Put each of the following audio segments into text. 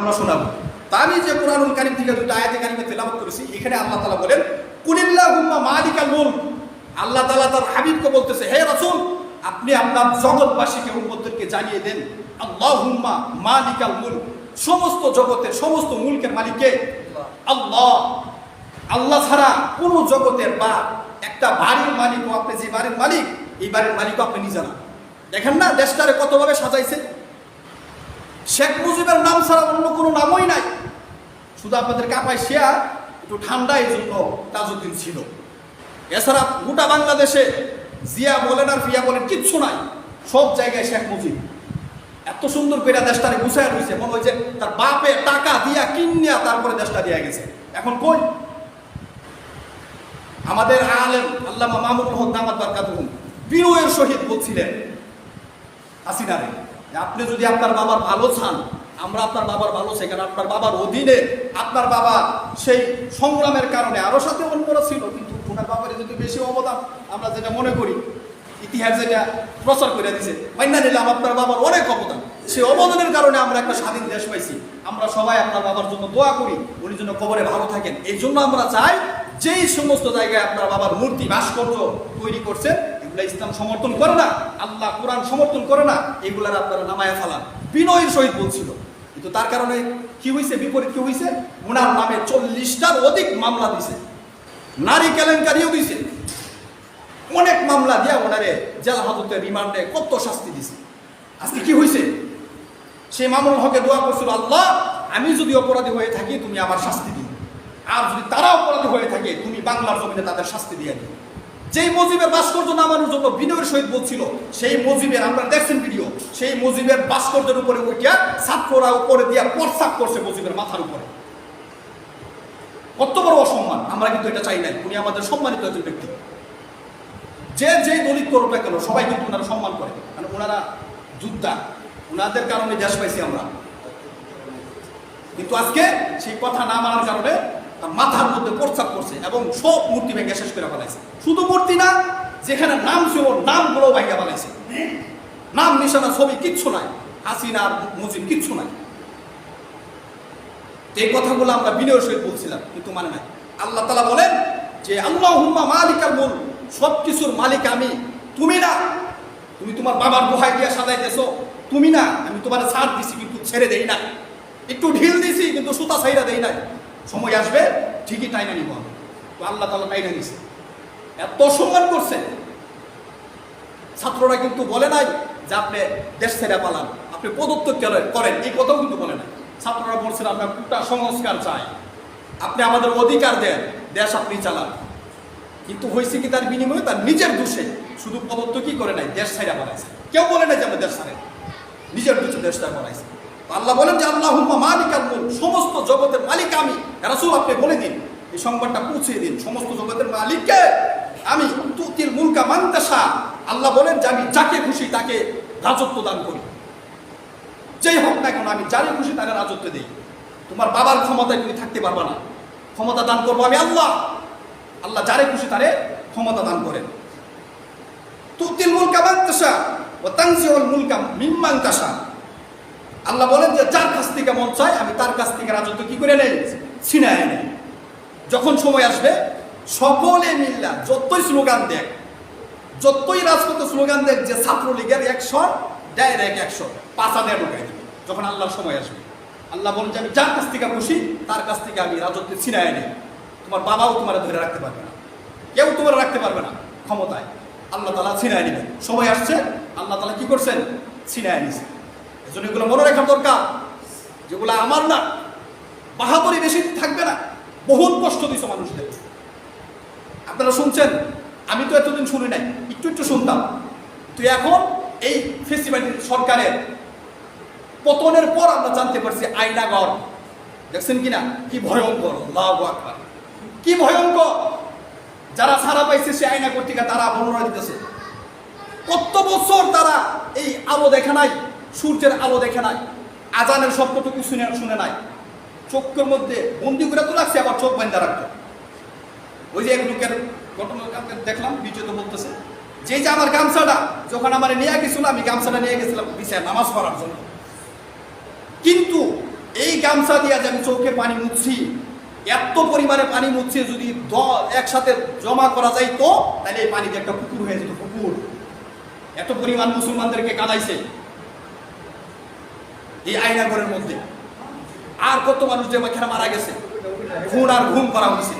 আমরা শোনাবো। তা আমি যে কুরআনুল কারীম থেকে দুটো আয়াতে কারিমে তেলাওয়াত করেছি, এখানে আল্লাহ তাআলা বলেন কুলিল্লাহুম্মা মালিকাল মুলক। আল্লাহ তাআলা তার হাবিবকে বলতেছে, হে রাসূল আপনি আপনার জগৎবাসীকে উম্মতদেরকে জানিয়ে দেন আল্লাহুম্মা মালিকাল মুলক, সমস্ত জগতের সমস্ত মুলকের মালিক কে? আল্লাহ। আল্লাহ ছাড়া কোন জগতের বা একটা বাড়ির মালিক, আপনি যে বাড়ির মালিক এই বাড়ির মালিকও আপনি নিজে না। দেখেন না দেশটারে কতভাবে সাজাইছে। শেখ মুজিবের নাম ছাড়া অন্য কোনো নামই নাই। শুধু আপনাদের কাপায় শেয়া একটু ঠান্ডা, এই জন্য তাজউদ্দিন ছিল। এছাড়া গোটা বাংলাদেশে জিয়া বলেন আর ফিয়া বলেন কিচ্ছু নাই, সব জায়গায় শেখ মুজিব। এত সুন্দর করে দেশটারে গুছায় রয়েছে, মনে হয় যে তার বাপে টাকা দিয়া কিনিয়া তারপরে দেশটা দিয়া গেছে। এখন কই আমাদের আলেম আল্লামা মামুনুল হক দামাত বারকাতুহুম বিনয়ের সহিত বলছিলেন হাসিনারে, আপনি যদি আপনার বাবার ভালো চান, আমরা আপনার বাবার ভালো চাই, কারণ আপনার বাবার অধীনে আপনার বাবা সেই সংগ্রামের কারণে আরো সাথে অন্যরা ছিল, কিন্তু ওনার বাবার যদি বেশি অবদান আমরা যেটা মনে করি, ইতিহাস যেটা প্রচার করে দিছে, মাইনা নিলাম আপনার বাবার অনেক অবদান, সেই অবদানের কারণে আমরা একটা স্বাধীন দেশ পাইছি। আমরা সবাই আপনার বাবার জন্য দোয়া করি, উনি যেন কবরে ভালো থাকেন। এই জন্য আমরা চাই যেই সমস্ত জায়গায় আপনার বাবার মূর্তি ভাস্কর্য তৈরি করছেন, এগুলা ইসলাম সমর্থন করে না, আল্লাহ কোরআন সমর্থন করে না, এগুলার আপনারা নামায়া ফেলান। বিনয়ের সহিত বলছিল, কিন্তু তার কারণে কি হয়েছে, বিপরীত কি হয়েছে, ওনার নামে 40টার অধিক মামলা দিছে, নারী কেলেঙ্কারিও দিছে, অনেক মামলা দিয়া ওনারে জেল হাজতে রিমান্ডে কত শাস্তি দিছে। আজকে কি হয়েছে, সেই মামুনুল হকে দোয়া করছিল, আল্লাহ আমি যদি অপরাধী হয়ে থাকি তুমি আমার শাস্তি দিও, আর যদি তারা অপরাধী হয়ে থাকে তুমি বাংলার জমিনে তাদের শাস্তি দিয়ে দিও। যেই মুজিবের ভাস্কর্য নামানোর জন্য বিনয়ের সহিত বলছিল, সেই মুজিবের আমরা দেখছেন ভিডিও, সেই মুজিবের ভাস্কর্যের উপরে উঠিয়া ছাত্ররা উপরে দিয়া প্রস্তাব করছে মুজিবের মাথার উপরে। কত বড় অসম্মান। আমরা কিন্তু এটা চাই নাই, উনি আমাদের সম্মানিত একজন ব্যক্তি, যে যেই দলিত করুক না কেন সবাই কিন্তু ওনারা সম্মান করে, কারণ ওনারা যোদ্ধা, ওনাদের কারণে দেশ পাইছি আমরা। কিন্তু আজকে সেই কথা না মানার কারণে মাথার মধ্যে প্রস্তাব করছে এবং সব মূর্তি ভেঙে শেষ করে ফেলাইছে। শুধু মূর্তি না, যেখানে নাম ছিল নামগুলো ভেঙে ফেলাইছে, নাম নিশানা ছবি কিচ্ছু নাই, হাসিনা আর মুজিব কিচ্ছু নাই। এই কথাগুলো আমরা বিনয়ের সহিত বলছিলাম, কিন্তু মানে নাই। আল্লাহ তাআলা বলেন যে আল্লাহুম্মা মালিকাল মুলক, সব কিছুর মালিক আমি, তুমি না। তুমি তোমার বাবার গুহায় দিয়ে সাজাইতেছো, তুমি না। আমি তোমার ছাড় দিছি কিন্তু ছেড়ে দেই না, একটু ঢিল দিছি কিন্তু সুতা ছাইরা দেই নাই। সময় আসবে ঠিকই টাইনা নিব। তো আল্লাহ তাআলা টাইনা নিছে, এত সম্মান করছে। ছাত্ররা কিন্তু বলে নাই যে আপনি দেশ ছেড়ে পালান, আপনি পদত্যাগ করেন, এই কথাও কিন্তু বলে নাই। ছাত্ররা বলছেন আমরা কোটা সংস্কার চাই, আপনি আমাদের অধিকার দেন, দেশ আপনি চালান। কিন্তু হয়েছে কি, তার বিনিময়ে তার নিজের দোষে শুধু পদত্যাগই করে নাই, দেশ ছেড়ে পালাইছে। কেউ বলে নাই যে আমরা দেশ ছাড়েন, নিজের দোষে দেশটা পালাইছে। আল্লাহ বলেন যে আল্লাহুম্মা মালিকাল মুলক, সমস্ত জগতের মালিক আমি। রাসূল আপনি বলে দিন, এই সংবাদটা পৌঁছে দিন, সমস্ত জগতের মালিককে আমি। তুতিল মুলকা মান তাশা, আল্লাহ বলেন যে আমি যাকে খুশি তাকে রাজত্ব দান করি, যেই হোক না কেন আমি যারে খুশি তাকে রাজত্ব দেই। তোমার বাবার ক্ষমতায় তুমি থাকতে পারবে না, ক্ষমতা দান করবো আমি আল্লাহ। আল্লাহ যারে খুশি তারে ক্ষমতা দান করেন। তুতিল মুলকা মান তাশা ওয়া তানজিউল মুলকা মিম্মান তাশা, আল্লাহ বলেন যে যার কাছ থেকে মন চায় আমি তার কাছ থেকে রাজত্ব কি করে নেই, ছিনায় নেই। যখন সময় আসবে সকলে মিল্লা যতই স্লোগান দেখ, যতই রাজপথে স্লোগান দেখ যে ছাত্রলীগের 100 ডাইরেক্ট 100 পাঁচাদের ঢুকাই দেবে। যখন আল্লাহর সময় আসবে, আল্লাহ বলেন যে আমি যার কাছ থেকে খুশি তার কাছ থেকে আমি রাজত্ব ছিনায় নেই। তোমার বাবাও তোমার ধরে রাখতে পারবে না, কেউ তোমার রাখতে পারবে না ক্ষমতায়। আল্লাহ তাআলা ছিনায় নেবেন। সময় আসছে, আল্লাহ তাআলা কি করছেন, ছিনায় নিছে। এজন্য এগুলো মনে রাখা দরকার, যেগুলো আমার না। বাহাদুরি বেশি থাকবে না, বহুত কষ্ট দিছে মানুষদের। আপনারা শুনছেন, আমি তো এতদিন শুনি নাই, একটু একটু শুনতাম। তো এখন এই ফেসিবাদী সরকারের পতনের পর আমরা জানতে পারছি আয়নাঘর, দেখছেন কিনা, কি ভয়ঙ্কর। আল্লাহু আকবার, কি ভয়ঙ্কর। যারা ছাড়া পাইছে সে আয়নাঘর থেকে তারা বর্ণনা দিতেছে, কত বছর তারা এই আলো দেখে নাই, সূর্যের আলো দেখে নাই, আজানের শব্দটুকু শুনে নাই, চোখের মধ্যে বন্দি করে তো লাগছে, আবার চোখ বান্ধা রাখতো। ওই যে এক লোকের ঘটনা দেখলাম, ভিডিওতে বলতেছে যে আমার গামছাটা যখন আমার নিয়ে গেছিল, আমি গামছাটা নিয়ে গেছিলাম বিছায় নামাজ পড়ার জন্য, কিন্তু এই গামছা দিয়ে যে আমি চোখে পানি মুছছি, এত পরিমাণে পানি মুছছে, যদি একসাথে জমা করা যায় তো তাহলে এই পানিতে একটা পুকুর হয়ে যেত, পুকুর। এত পরিমাণ মুসলমানদেরকে কাঁদাইছে এই আয়নাঘরের মধ্যে। আর কত মানুষ যে মারা গেছে, খুন আর ঘুম করা হয়েছে।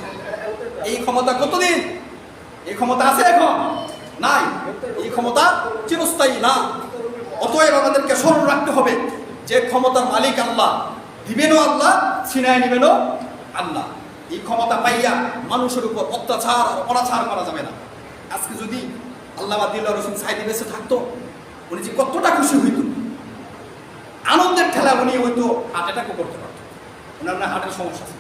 এই ক্ষমতা কতদিন? এই ক্ষমতা আছে এখন? নাই। এই ক্ষমতা চিরস্থায়ী না। অতএব আমাদেরকে স্মরণ রাখতে হবে যে ক্ষমতার মালিক আল্লাহ, দিবেনও আল্লাহ, ছিনায় নিবেনও আল্লাহ। এই ক্ষমতা পাইয়া মানুষের উপর অত্যাচার আর অনাচার করা যাবে না। আজকে যদি আল্লামা দিলওয়ার হোসেন সাঈদী বেঁচে থাকতো, উনি যে কতটা খুশি হইত, আনন্দের ঠেলা উনি হয়তো হার্ট অ্যাটাকও করতে পারত। ওনার না হার্টের সমস্যা আছে।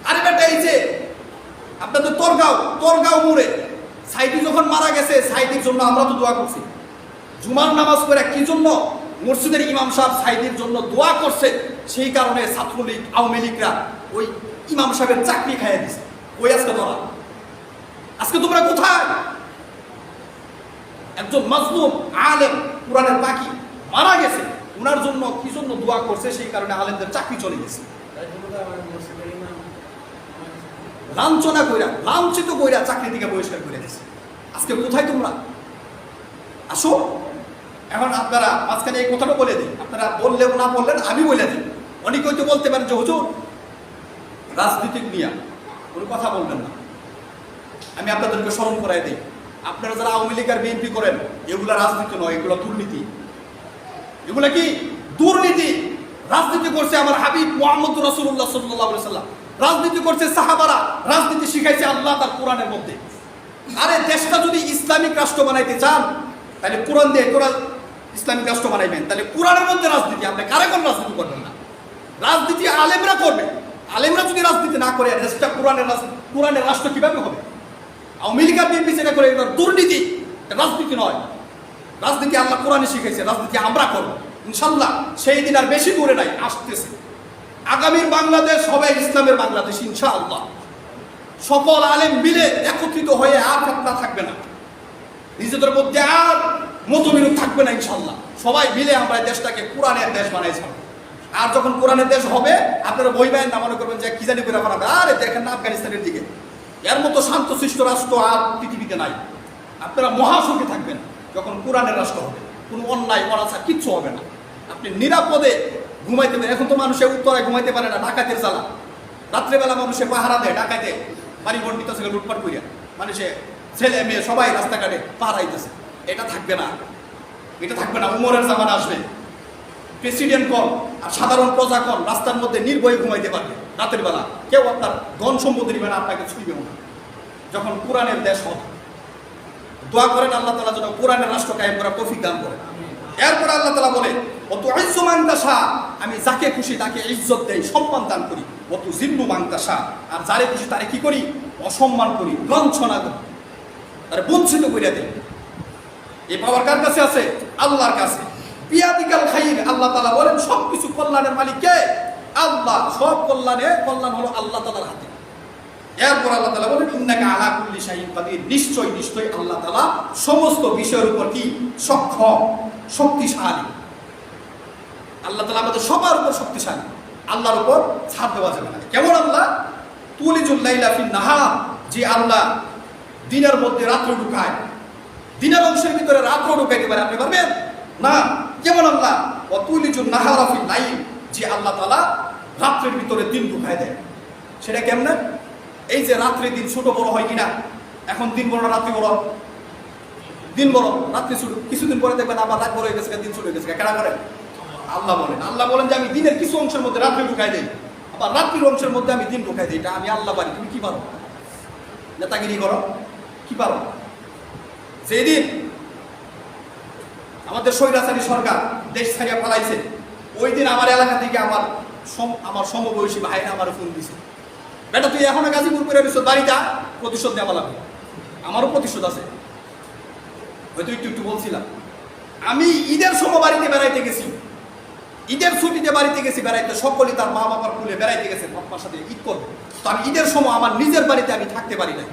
আরে বেটা, এই যে আপনাদের তরগাঁও মোড়ে সাঈদী যখন মারা গেছে, সাঈদীর জন্য আমরা তো দোয়া করছি। জুমার নামাজ পড়ে কি জন্য? মসজিদের ইমাম সাহেব সাঈদীর জন্য দোয়া করছে, সেই কারণে ছাত্রলীগ আওয়ামী লীগরা ওই ইমাম সাহেবের চাকরি খাইয়ে দিছে। ওই আজকে তোমরা কোথায়? একজন মাজলুম আলেম, কোরআনের পাখি মারা গেছে, ওনার জন্য কি জন্য দোয়া করছে, সেই কারণে আলেমদের চাকরি চলে গেছে। লাঞ্ছনা কইরা, লাঞ্ছিত কইরা চাকরি থেকে বহিষ্কার করে দিয়েছে। আজকে কোথায় তোমরা? আসো। এখন আপনারা মাঝখানে এই কথাটা বলে দিই, আপনারা বললেও না বললেন আমি বলে দিই। অনেকে হয়তো বলতে পারেন যে হুজুর রাজনীতিক নিয়ে কোনো কথা বলবেন না। আমি আপনাদেরকে স্মরণ করাই দিই, আপনারা যারা আওয়ামী লীগ আর বিএনপি করেন, এগুলা রাজনীতি নয়, এগুলো দুর্নীতি। এগুলা কি? দুর্নীতি। রাজনীতি করছে আমার হাবিব মুহাম্মদ রাসূলুল্লাহ সাল্লাল্লাহু আলাইহি ওয়াসাল্লাম, রাজনীতি করছে সাহাবারা, রাজনীতি শিখাইছে আল্লাহ তার কোরআনের মধ্যে। আরে দেশটা যদি ইসলামিক রাষ্ট্র বানাইতে চান, তাহলে কোরআন দিয়ে ইসলামিক রাষ্ট্র বানাইবেন, তাহলে কোরআনের মধ্যে রাজনীতি। আপনি কারে কোন রাজনীতি করবেন না? রাজনীতি আলেমরা করবে। আলেমরা যদি রাজনীতি না করে, দেশটা কোরআনের রাষ্ট্র কিভাবে হবে? আওয়ামী লীগ আর বিএনপি যেটা করে, এটা দুর্নীতি, রাজনীতি নয়। রাজনীতি আল্লাহ কোরআনে শিখাইছে, রাজনীতি আমরা করবো ইনশাল্লাহ। সেই দিন আর বেশি দূরে নাই, আসতেছে। আগামীর বাংলাদেশ হবে ইসলামের বাংলাদেশ ইনশাআল্লাহ। সকল আলেম মিলে একত্রিত হয়ে আর ফেতনা থাকবে না, নিজেদের মধ্যে আর মতবিরোধ থাকবে না ইনশাআল্লাহ। সবাই মিলে আমরা দেশটাকে কোরআনের দেশ বানাই ছাড়ব। আর যখন কোরআনের দেশ হবে, আপনারা বই বাইন না মনে করবেন যে কি জানি করে বানাবে। আরে দেখেন না আফগানিস্তানের দিকে, এর মতো শান্তশিষ্ট রাষ্ট্র আর পৃথিবীতে নাই। আপনারা মহাসুখে থাকবেন যখন কোরআনের রাষ্ট্র হবে। কোনো অন্যায় অনাচার কিচ্ছু হবে না, আপনি নিরাপদে ঘুমাইতে পারেন। এখন তো মানুষের উত্তরায় ঘুমাইতে পারে না, ডাকাতের জ্বালা। রাত্রেবেলা মানুষে পাহারা দেয়, ডাকাতে বাড়ি বন্ডিত থেকে লুটপাট করিয়া মানুষে ছেলে মেয়ে সবাই রাস্তাঘাটে পাহারাইতেছে। এটা থাকবে না, এটা থাকবে না। উমরের জামানা আসবে, প্রেসিডেন্ট কম আর সাধারণ প্রজা কম রাস্তার মধ্যে নির্ভয়ে ঘুমাইতে পারবে রাতের বেলা। কেউ আপনার ধন সম্পত্তি নিবে না, আপনাকে ছুঁইবেও না। যখন কোরআনের দেশ হবে, দোয়া করেন আল্লাহ তাআলা যেন কোরআনের রাষ্ট্র কায়েম করার তৌফিক দান করেন। এরপর আল্লাহ তাআলা বলে, অতু ইজ্জু মান তাশা, আমি যাকে খুশি তাকে ইজ্জত দেই, সম্মান দান করি। অতু জিল্লু মান তাশা, আর যারে খুশি তারে কি করি? অসম্মান করি, লাঞ্ছনা করি, তারে বঞ্চিত করে দেই। এই পাওয়ার কার কাছে আছে? আল্লাহর কাছে। বিয়াদিকাল খাইর, আল্লাহ তাআলা বলেন সবকিছু কল্যাণের মালিক কে? আল্লাহ। সব কল্যাণ হলো আল্লাহ তাআলার হাতে। এরপর আল্লাহ তাআলা বলেন ইন্নাকা আলা কুল্লি শাইইন কাদির, নিশ্চয়ই আল্লাহ তাআলা সমস্ত বিষয়ের উপর কি? সক্ষম, শক্তিশালী। আল্লাহ তাআলা আমাদের সবার উপর শক্তিশালী, আল্লাহর উপর ছাড় দেওয়া যাবে না। কেমন আল্লাহ? তুলিজুল লাইলা ফিন নাহার, যে আল্লাহ দিনের মধ্যে রাত্র ঢুকায়, দিনের অংশের ভিতরে রাত্র ঢুকাইতে পারে। আপনি পারবেন না? কেমন আল্লাহ? ওয়া তুলিজুন নাহারা ফিল লাইল, যে আল্লাহ তাআলা রাত্রের ভিতরে দিন ঢুকায় দেয়। সেটা কেমনে? এই যে রাত্রে দিন ছোট বড় হয় কিনা, এখন দিন বড় রাত্রি বড়, দিন বড় রাত্রি ছোট, কিছুদিন পরে দেখবেন আবার রাত বড় হয়ে গেছে, দিন ছোট হয়ে গেছে। কেন করেন? আল্লাহ বলেন যে আমি দিনের কিছু অংশের মধ্যে রাত্রি ঢুকাই দেই, আবার রাত্রির অংশের মধ্যে আমি দিন ঢুকাই দিই। এটা আমি আল্লাহ পারি, তুমি কি পারো? নেতাগিরি করো, কি পারো? যেদিন আমাদের স্বৈরাচারী সরকার দেশ ছাড়িয়ে পালাইছে, ওই দিন আমার এলাকা থেকে আমার সমবয়সী ভাইরা আমার ফোন দিছে, বেটা তুই এখনো গাজীপুর করে দিচ্ছ, বাড়িটা প্রতিশোধ নেওয়া লাগবে। আমারও প্রতিশোধ আছে, হয়তো একটু বলছিলাম। আমি ঈদের সময় বাড়িতে বেড়াইতে গেছি, ঈদের ছুটিতে বাড়িতে গেছি বেড়াইতে, সকলে তার মা বাবার কুলে বেড়াইতে গেছে বাবার সাথে ঈদ করবে। তো আমি ঈদের সময় আমার নিজের বাড়িতে আমি থাকতে পারি নাই,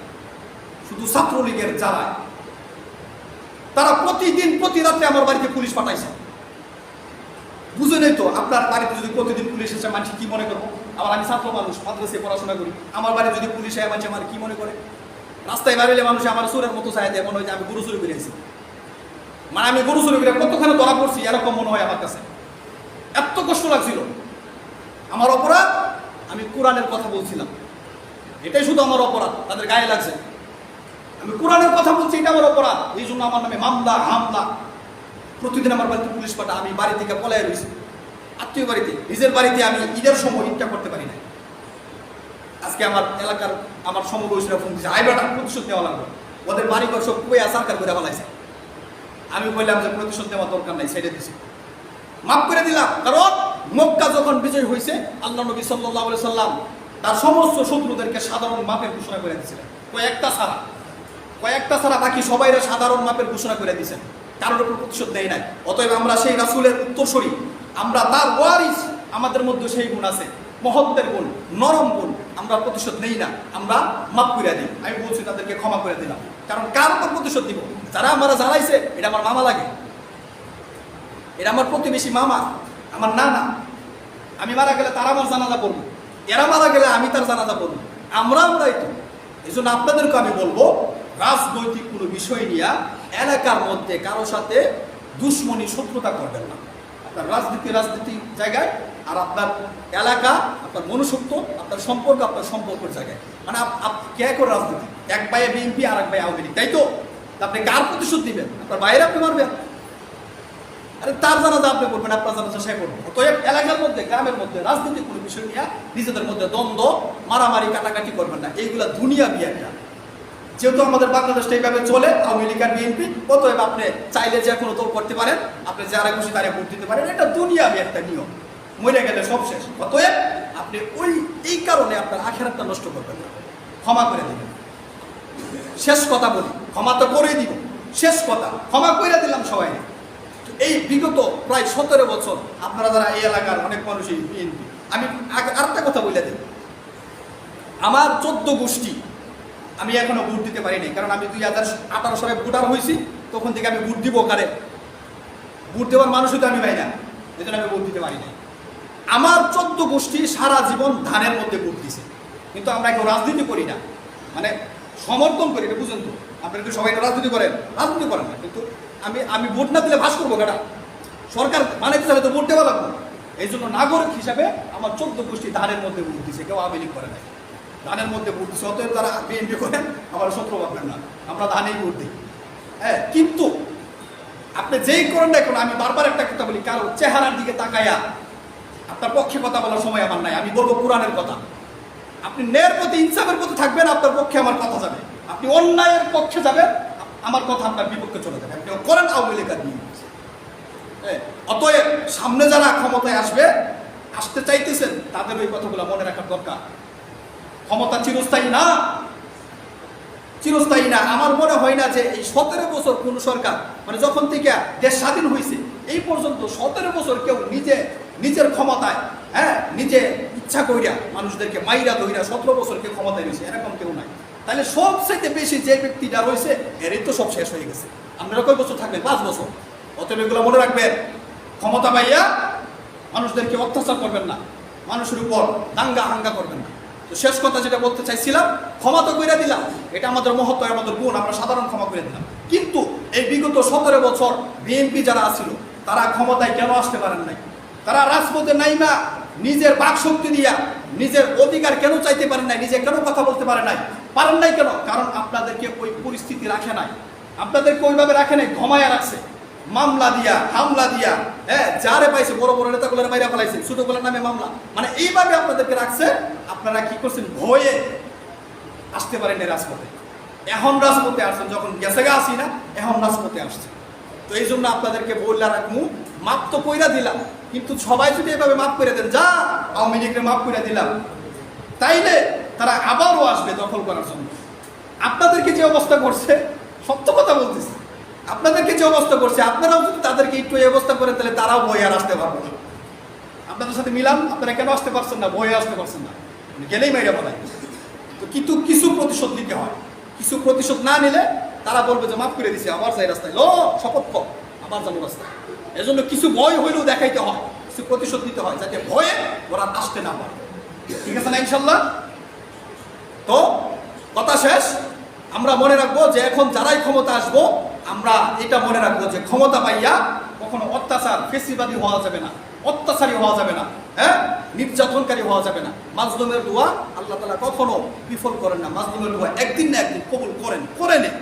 শুধু ছাত্রলীগের জ্বালায় তারা প্রতিদিন প্রতি রাত্রে আমার বাড়িতে পুলিশ পাঠাইছে। বুঝে নেই তো আপনার বাড়িতে যদি প্রতিদিন পুলিশ এসে মানুষ কি মনে করবো? আবার আমি ছাত্র মানুষ, মাদ্রাসায় পড়াশোনা করি, আমার বাড়ি যদি পুলিশ এসে মানুষ আমার কি মনে করে? রাস্তায় বেরোলে মানুষ আমার সুরের মতো চাই দেয়, মনে হয় যে আমি গরু চুরি করেছি, মানে আমি গরু চুরি করে কতখানে ধরা পড়ছি এরকম মনে হয় আমার কাছে। এত কষ্ট লাগছিল। আমার অপরাধ, আমি কোরআনের কথা বলছিলাম, এটাই শুধু আমার অপরাধ, তাদের গায়ে লাগছে। আমি কোরআনের কথা বলছি, এটা আমার অপরাধ, এই জন্য আমার নামে মামলা হামলা। প্রতিদিন আমার বাড়িতে পুলিশ পাঠা, আমি বাড়ি থেকে পলায় রয়েছি, আত্মীয় বাড়িতে, নিজের বাড়িতে আমি ঈদের সময় ঈদটা করতে পারি না। আজকে আমার এলাকার আমার সমবয়সীরা ফোন দিচ্ছে, আইবাটা প্রতিশোধ নেওয়া লাগবে, ওদের বাড়িঘর সব কুয়া সরকার করে ফেলাইছে। আমি বললাম যে প্রতিশোধ নেওয়ার দরকার নাই, ছেড়ে দিছি, মাফ করে দিলাম। কারণ মক্কা যখন বিজয় হয়েছে, আল্লাহ নবী সাল্লাল্লাহু আলাইহি সাল্লাম তার সমস্ত শত্রুদেরকে সাধারণ মাপের ঘোষণা করে দিয়েছিলেন, কয়েকটা ছাড়া বাকি সবাইরা সাধারণ মাপের ঘোষণা করে দিয়েছেন, কারোর উপর প্রতিশোধ নেই নাই। অতএব আমরা সেই রাসূলের উত্তরসূরি, আমরা তার ওয়ারিস, আমাদের মধ্যে সেই গুণ আছে, মহত্বের গুণ, নরম গুণ। আমরা প্রতিশোধ নেই না, আমরা মাফ করে দিই। আমি বলছি তাদেরকে ক্ষমা করে দিলাম, কারণ কার উপর প্রতিশোধ দিব? যারা আমরা জ্বালাইছে, এটা আমার মামা লাগে, এটা আমার প্রতিবেশী মামা, আমার নানা। আমি মারা গেলে তারা আমার জানাজা পড়বো, এরা মারা গেলে আমি তার জানাজা পড়বো, আমরাই তো। এই জন্য আপনাদেরকে আমি বলবো, রাজনৈতিক কোনো বিষয় নিয়ে এলাকার মধ্যে কারোর সাথে দুশ্মনী শত্রুতা করবেন না। আপনার রাজনীতি জায়গায়, আর আপনার এলাকা, আপনার মনুষ্যত্ব, আপনার সম্পর্কের জায়গায়। মানে কে করে রাজনীতি? এক ভাইয়ে বিএনপি আর এক ভাই আওয়ামী লীগ, তাই তো? আপনি কার প্রতিশোধ দিবেন? আপনার বাইরে আপনি মারবেন, আরে তার জানাজা আপনি করবেন, আপনার জানাজা সে করবেন। অতএব এলাকার মধ্যে, গ্রামের মধ্যে রাজনীতির কোনো বিষয় নিয়ে নিজেদের মধ্যে দ্বন্দ্ব, মারামারি, কাটাকাটি করবেন না। এইগুলা দুনিয়া বিয়াটা। যেহেতু আমাদের বাংলাদেশটা এইভাবে চলে, আওয়ামী লীগ আর বিএনপি, অতএব আপনি চাইলে যে কোনো দল করতে পারেন, আপনি যারা খুশি তারা ভোট দিতে পারেন, এটা দুনিয়াবি একটা নিয়ম। মরে গেলে সব শেষ। অতএব আপনি এই কারণে আপনার আখিরাতটা নষ্ট করবেন না, ক্ষমা করে দিবেন। শেষ কথা বলি, ক্ষমা তো করে দিব, শেষ কথা ক্ষমা করে দিলাম সবাই। এই বিগত প্রায় 17 বছর আপনারা যারা এই এলাকার অনেক মানুষই বিএনপি, আমি আরেকটা কথা বলে দিই, আমার 14 গোষ্ঠী আমি এখনো ভোট দিতে পারিনি, কারণ আমি 2018 সালে ভোটার হয়েছি, তখন থেকে আমি ভোট দিব কারে? ভোট দেওয়ার মানুষই তো আমি পাই না, এই জন্য আমি ভোট দিতে পারি না। আমার 14 গোষ্ঠী সারা জীবন ধানের মধ্যে ভোট দিছে, কিন্তু আমরা কেউ রাজনীতি করি না, মানে সমর্থন করি, এটা বুঝুন তো। আপনারা তো সবাই রাজনীতি করেন না, কিন্তু আমি ভোট না দিলে ভাস করবো কেটা? সরকার মানে চাইলে তো ভোট দেওয়া লাগবে। এই জন্য নাগরিক হিসাবে আমার 14 গোষ্ঠী ধানের মধ্যে ভোট দিছে, কেউ আওয়ামী লীগ করে নাই, ধানের মধ্যে ভোট দিচ্ছে। অতএব তারা বিএনপি করেন, আমার শত্রু ভাববেন না, আমরা ধানেই ভোট দিই। হ্যাঁ, কিন্তু আপনি যেই করেন না এখন, আমি বারবার একটা কথা বলি, কারো চেহারার দিকে তাকাইয়া আপনার পক্ষে কথা বলার সময় আমার নাই। আমি বলবো কোরআনের কথা। আপনি ন্যায়ের প্রতি, ইনসাফের প্রতি থাকবেন, আপনার পক্ষে আমার কথা যাবে। আপনি অন্যায়ের পক্ষে যাবেন, আমার কথা আপনার বিপক্ষে চলে যাবে। আপনি করেন আওয়ামী লীগ আর বিএনপি। অতএব সামনে যারা ক্ষমতায় আসতে চাইতেছেন, তাদের ওই কথাগুলো মনে রাখার দরকার। ক্ষমতা চিরস্থায়ী না। আমার মনে হয় না যে এই 17 বছর কোন সরকার, মানে যখন থেকে দেশ স্বাধীন হয়েছে এই পর্যন্ত 17 বছর কেউ নিজের ক্ষমতায়, নিজে ইচ্ছা কইরা মানুষদেরকে মাইরা ধইরা 17 বছর কেউ ক্ষমতায় রয়েছে, এরকম কেউ নাই। তাহলে সবচেয়ে বেশি যে ব্যক্তিটা রয়েছে, এরই তো সব শেষ হয়ে গেছে। আপনারা কয় বছর থাকবেন? 5 বছর। অতএব এগুলো মনে রাখবেন, ক্ষমতা পাইয়া মানুষদেরকে অত্যাচার করবেন না, মানুষের উপর দাঙ্গা হাঙ্গা করবেন না। তো শেষ কথা যেটা বলতে চাইছিলাম, ক্ষমা তো করে দিলাম, এটা আমাদের মহত্ব, আমাদের গুণ, আমরা সাধারণ ক্ষমা করে দিলাম। কিন্তু এই বিগত 17 বছর বিএনপি যারা আসছিল, তারা ক্ষমতায় কেন আসতে পারেন নাই? তারা রাজপথে নাইমা নিজের বাক শক্তি দিয়া নিজের অধিকার কেন চাইতে পারেন নাই? নিজে কেন কথা বলতে পারেন নাই কেন? কারণ আপনাদেরকে ওই পরিস্থিতি রাখে নাই, আপনাদেরকে ওইভাবে রাখে নাই, ঘমায়া রাখছে, মামলা দিয়া, হামলা দিয়া, যারে পাইছে বড় বড় নেতাগুলোর মাইরা ফেলাইছে, ছোটগুলোর নামে মামলা, মানে এইভাবে আপনাদেরকে রাখছে। আপনারা কি করছেন? ভয়ে আসতে পারেন রাজপথে। এখন রাজপথে আসছেন, যখন গেছে গা আসি না, এখন রাজপথে আসছে। তো এই জন্য আপনাদেরকে বললা রাখবো, মাপ তো কইরা দিলাম, কিন্তু সবাই যদি এভাবে মাপ করে দেন, যা আওয়ামী লীগকে মাপ করে দিলাম, তাইলে তারা আবারও আসবে দখল করার জন্য। আপনাদেরকে যে অবস্থা করছে, সত্য কথা বলতেছে, আপনাদেরকে যে অবস্থা করছে, আপনারাও যদি তাদেরকে একটু এই অবস্থা করেন, তাহলে তারাও ভয়ে আর আসতে পারবে না। আপনাদের সাথে মিলাম, আপনারা কেন আসতে পারছেন না? ভয়ে আসতে পারছেন না, গেলেই মাইরা বলাই। তো কিন্তু কিছু প্রতিশোধ নিতে হয়, কিছু প্রতিশোধ না নিলে তারা বলবে যে মাফ করে দিছে, আবার যাই রাস্তায়, লো শপথ কর, আবার যাবো রাস্তায়। এজন্য কিছু ভয় হইলেও দেখাইতে হয়, কিছু প্রতিশোধ নিতে হয়, যাতে ভয়ে ওরা আসতে না পারে। ঠিক আছে না ইনশাল্লাহ? তো কথা শেষ। আমরা মনে রাখবো যে এখন যারাই ক্ষমতা আসবো, আমরা এটা মনে রাখবো যে ক্ষমতা পাইয়া কখনো অত্যাচার ফেসিবাদী হওয়া যাবে না, অত্যাচারী হওয়া যাবে না, হ্যাঁ, নির্যাতনকারী হওয়া যাবে না। মাজলুমের দোয়া আল্লাহ তাআলা কখনো বিফল করেন না। মাজলুমের দোয়া একদিন না একদিন কবুল করে নেন।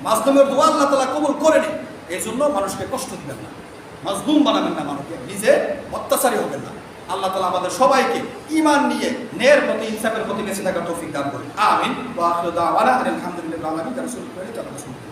মাজলুমের দোয়া আল্লাহ তাআলা কবুল করে নেন। এই জন্য মানুষকে কষ্ট দিবেন না, মাজলুম বানাবেন না, মানুষকে নিজে অত্যাচারী হবেন না। আল্লাহ তাআলা আমাদের সবাইকে ঈমান নিয়ে ন্যায়ের প্রতি, ইনসাফের প্রতি বেঁচে থাকার তৌফিক দান করুন। আমিন। ওয়া আখিরু দাওয়ানা আলহামদুলিল্লাহি রাব্বিল আলামিন।